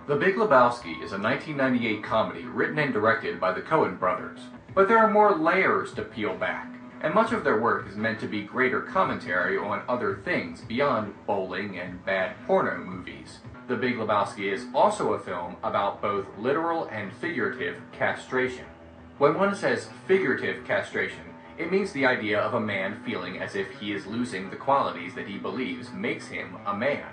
The Big Lebowski is a 1998 comedy written and directed by the Coen brothers, but there are more layers to peel back, and much of their work is meant to be greater commentary on other things beyond bowling and bad porno movies. The Big Lebowski is also a film about both literal and figurative castration. When one says figurative castration, it means the idea of a man feeling as if he is losing the qualities that he believes makes him a man.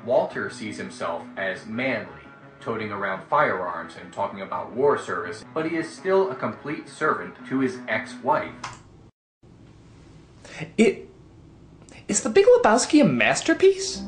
Walter sees himself as manly, toting around firearms and talking about war service, but he is still a complete servant to his ex-wife. Is The Big Lebowski a masterpiece?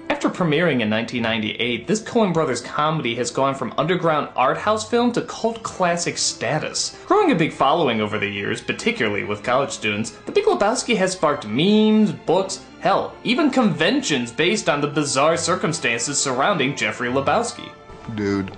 After premiering in 1998, this Coen Brothers comedy has gone from underground art house film to cult classic status. Growing a big following over the years, particularly with college students, The Big Lebowski has sparked memes, books, hell, even conventions based on the bizarre circumstances surrounding Jeffrey Lebowski. Dude.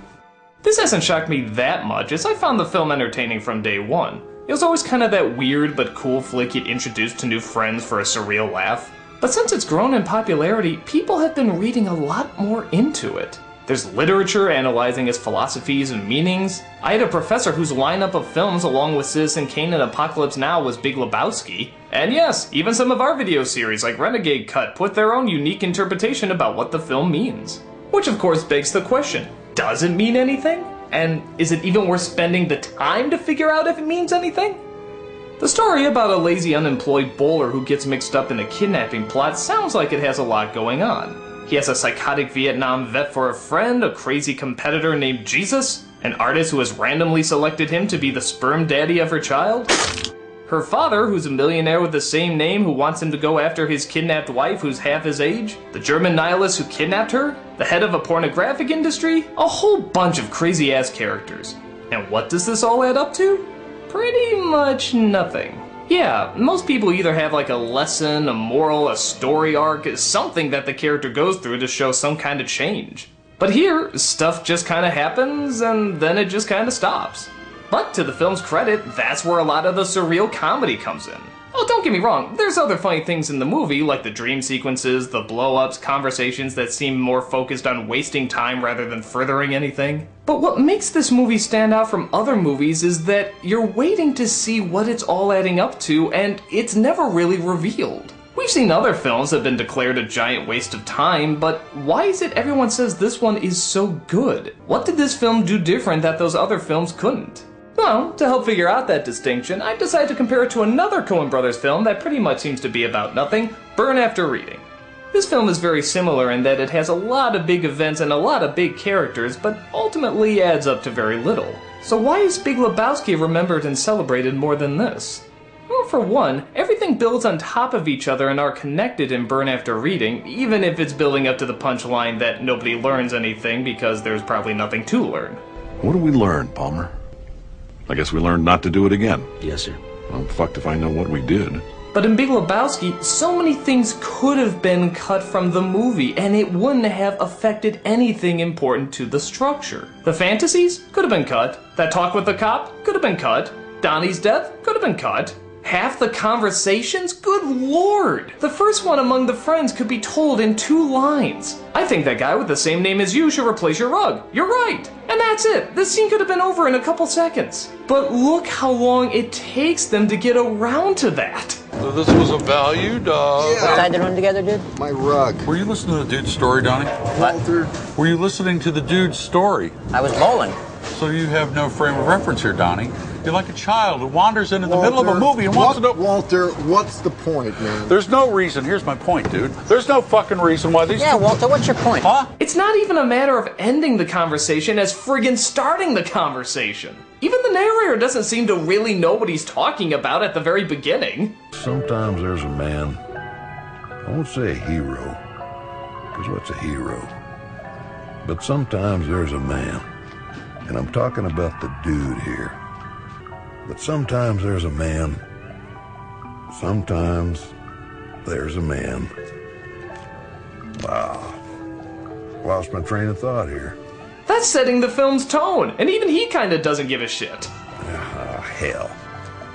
This hasn't shocked me that much, as I found the film entertaining from day one. It was always kind of that weird but cool flick you'd introduce to new friends for a surreal laugh. But since it's grown in popularity, people have been reading a lot more into it. There's literature analyzing its philosophies and meanings. I had a professor whose lineup of films along with Citizen Kane and Apocalypse Now was Big Lebowski. And yes, even some of our video series like Renegade Cut put their own unique interpretation about what the film means. Which of course begs the question, does it mean anything? And is it even worth spending the time to figure out if it means anything? The story about a lazy unemployed bowler who gets mixed up in a kidnapping plot sounds like it has a lot going on. He has a psychotic Vietnam vet for a friend, a crazy competitor named Jesus, an artist who has randomly selected him to be the sperm daddy of her child, her father who's a millionaire with the same name who wants him to go after his kidnapped wife who's half his age, the German nihilist who kidnapped her, the head of a pornographic industry, a whole bunch of crazy ass characters. And what does this all add up to? Pretty much nothing. Yeah, most people either have like a lesson, a moral, a story arc, something that the character goes through to show some kind of change. But here, stuff just kind of happens and then it just kind of stops. But to the film's credit, that's where a lot of the surreal comedy comes in. Oh, don't get me wrong, there's other funny things in the movie, like the dream sequences, the blow-ups, conversations that seem more focused on wasting time rather than furthering anything. But what makes this movie stand out from other movies is that you're waiting to see what it's all adding up to, and it's never really revealed. We've seen other films that have been declared a giant waste of time, but why is it everyone says this one is so good? What did this film do different that those other films couldn't? Well, to help figure out that distinction, I decided to compare it to another Coen Brothers film that pretty much seems to be about nothing, Burn After Reading. This film is very similar in that it has a lot of big events and a lot of big characters, but ultimately adds up to very little. So why is Big Lebowski remembered and celebrated more than this? Well, for one, everything builds on top of each other and are connected in Burn After Reading, even if it's building up to the punchline that nobody learns anything because there's probably nothing to learn. What do we learn, Palmer? I guess we learned not to do it again. Yes, sir. I'm fucked if I know what we did. But in Big Lebowski, so many things could have been cut from the movie, and it wouldn't have affected anything important to the structure. The fantasies could have been cut. That talk with the cop could have been cut. Donnie's death could have been cut. Half the conversations? Good lord! The first one among the friends could be told in 2 lines. I think that guy with the same name as you should replace your rug. You're right! And that's it! This scene could have been over in a couple seconds. But look how long it takes them to get around to that. So this was a value dog. What side they run together, dude? My rug. Were you listening to the dude's story, Donnie? Walter. Were you listening to the dude's story? I was bowling. So you have no frame of reference here, Donnie. You're like a child who wanders into the middle of a movie and wants to know... Walter, what's the point, man? There's no reason. Here's my point, dude. There's no fucking reason why these... Yeah, Walter, what's your point? Huh? It's not even a matter of ending the conversation as friggin' starting the conversation. Even the narrator doesn't seem to really know what he's talking about at the very beginning. Sometimes there's a man, I won't say a hero, because what's a hero? But sometimes there's a man, and I'm talking about the dude here. But sometimes there's a man, sometimes there's a man. Wow, lost my train of thought here. That's setting the film's tone, and even he kinda doesn't give a shit. Ah, hell,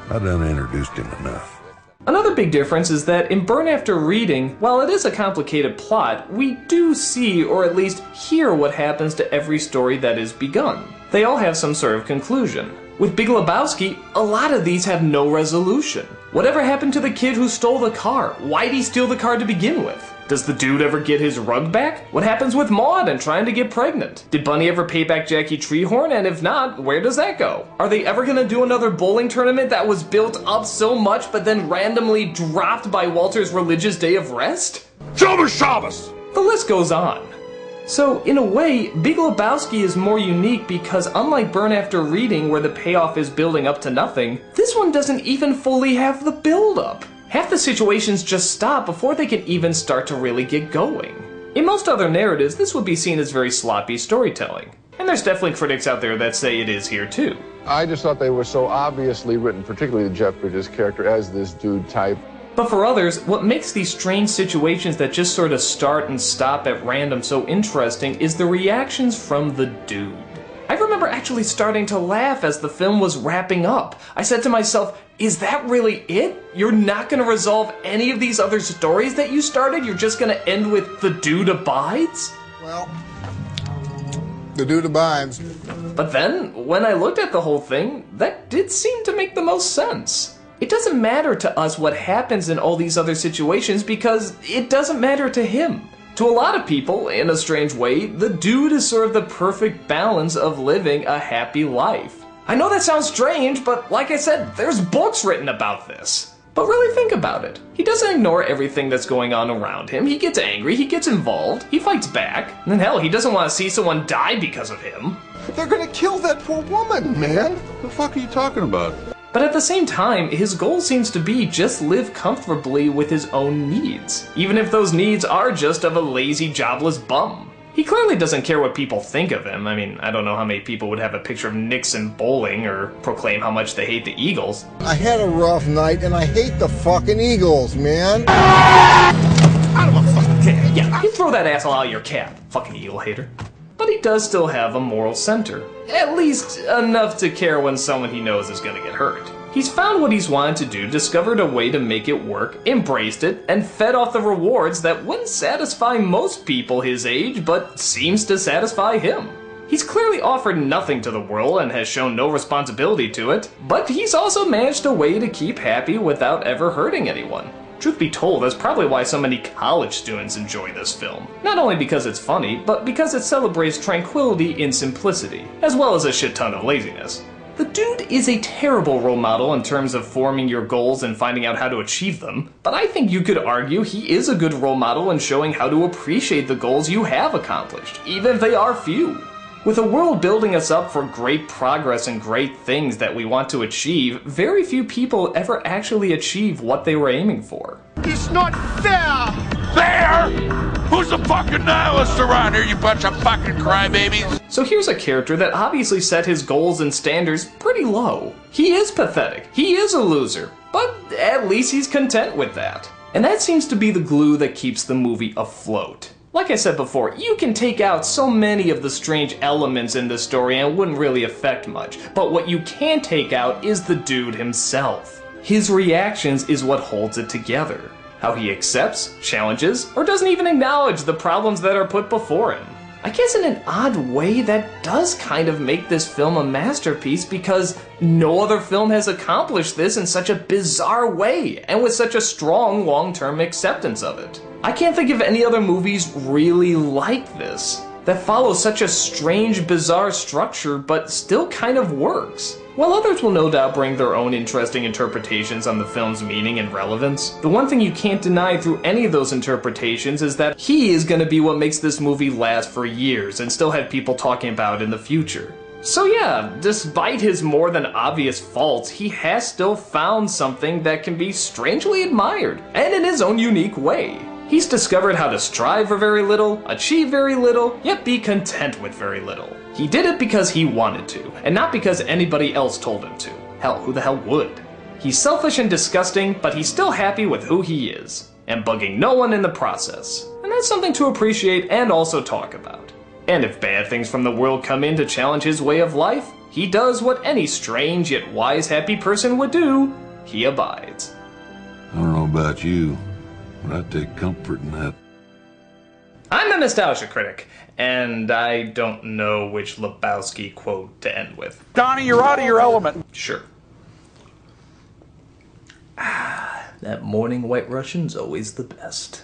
I done introduced him enough. Another big difference is that in Burn After Reading, while it is a complicated plot, we do see, or at least hear, what happens to every story that is begun. They all have some sort of conclusion. With Big Lebowski, a lot of these have no resolution. Whatever happened to the kid who stole the car? Why'd he steal the car to begin with? Does the dude ever get his rug back? What happens with Maude and trying to get pregnant? Did Bunny ever pay back Jackie Treehorn? And if not, where does that go? Are they ever gonna do another bowling tournament that was built up so much but then randomly dropped by Walter's religious day of rest? Shabbos! The list goes on. So, in a way, Big Lebowski is more unique because unlike Burn After Reading, where the payoff is building up to nothing, this one doesn't even fully have the build-up. Half the situations just stop before they can even start to really get going. In most other narratives, this would be seen as very sloppy storytelling. And there's definitely critics out there that say it is here too. I just thought they were so obviously written, particularly Jeff Bridges' character, as this dude type. But for others, what makes these strange situations that just sort of start and stop at random so interesting is the reactions from the dude. I remember actually starting to laugh as the film was wrapping up. I said to myself, is that really it? You're not gonna resolve any of these other stories that you started? You're just gonna end with the dude abides? Well, the dude abides. But then, when I looked at the whole thing, that did seem to make the most sense. It doesn't matter to us what happens in all these other situations because it doesn't matter to him. To a lot of people, in a strange way, the dude is sort of the perfect balance of living a happy life. I know that sounds strange, but like I said, there's books written about this. But really think about it. He doesn't ignore everything that's going on around him. He gets angry, he gets involved, he fights back, and hell, he doesn't want to see someone die because of him. They're gonna kill that poor woman, man. The fuck are you talking about? But at the same time, his goal seems to be just live comfortably with his own needs, even if those needs are just of a lazy, jobless bum. He clearly doesn't care what people think of him. I mean, I don't know how many people would have a picture of Nixon bowling or proclaim how much they hate the Eagles. I had a rough night and I hate the fucking Eagles, man. Yeah, you throw that asshole out of your cab, fucking Eagle hater. But he does still have a moral center. At least enough to care when someone he knows is gonna get hurt. He's found what he's wanted to do, discovered a way to make it work, embraced it, and fed off the rewards that wouldn't satisfy most people his age, but seems to satisfy him. He's clearly offered nothing to the world and has shown no responsibility to it, but he's also managed a way to keep happy without ever hurting anyone. Truth be told, that's probably why so many college students enjoy this film. Not only because it's funny, but because it celebrates tranquility in simplicity, as well as a shit ton of laziness. The dude is a terrible role model in terms of forming your goals and finding out how to achieve them, but I think you could argue he is a good role model in showing how to appreciate the goals you have accomplished, even if they are few. With a world building us up for great progress and great things that we want to achieve, very few people ever actually achieve what they were aiming for. It's not fair! There! Who's the fucking nihilist around here, you bunch of fucking crybabies? So here's a character that obviously set his goals and standards pretty low. He is pathetic, he is a loser, but at least he's content with that. And that seems to be the glue that keeps the movie afloat. Like I said before, you can take out so many of the strange elements in this story and it wouldn't really affect much, but what you can take out is the dude himself. His reactions is what holds it together. How he accepts, challenges, or doesn't even acknowledge the problems that are put before him. I guess in an odd way that does kind of make this film a masterpiece because no other film has accomplished this in such a bizarre way and with such a strong long-term acceptance of it. I can't think of any other movies really like this, that follow such a strange, bizarre structure but still kind of works. While others will no doubt bring their own interesting interpretations on the film's meaning and relevance, the one thing you can't deny through any of those interpretations is that he is going to be what makes this movie last for years and still have people talking about it in the future. So yeah, despite his more than obvious faults, he has still found something that can be strangely admired, and in his own unique way. He's discovered how to strive for very little, achieve very little, yet be content with very little. He did it because he wanted to, and not because anybody else told him to. Hell, who the hell would? He's selfish and disgusting, but he's still happy with who he is, and bugging no one in the process. And that's something to appreciate and also talk about. And if bad things from the world come in to challenge his way of life, he does what any strange yet wise happy person would do. He abides. All about you, but I take comfort in that. I'm the Nostalgia Critic, and I don't know which Lebowski quote to end with. Donnie, you're out of your element. Sure. That morning White Russian's always the best.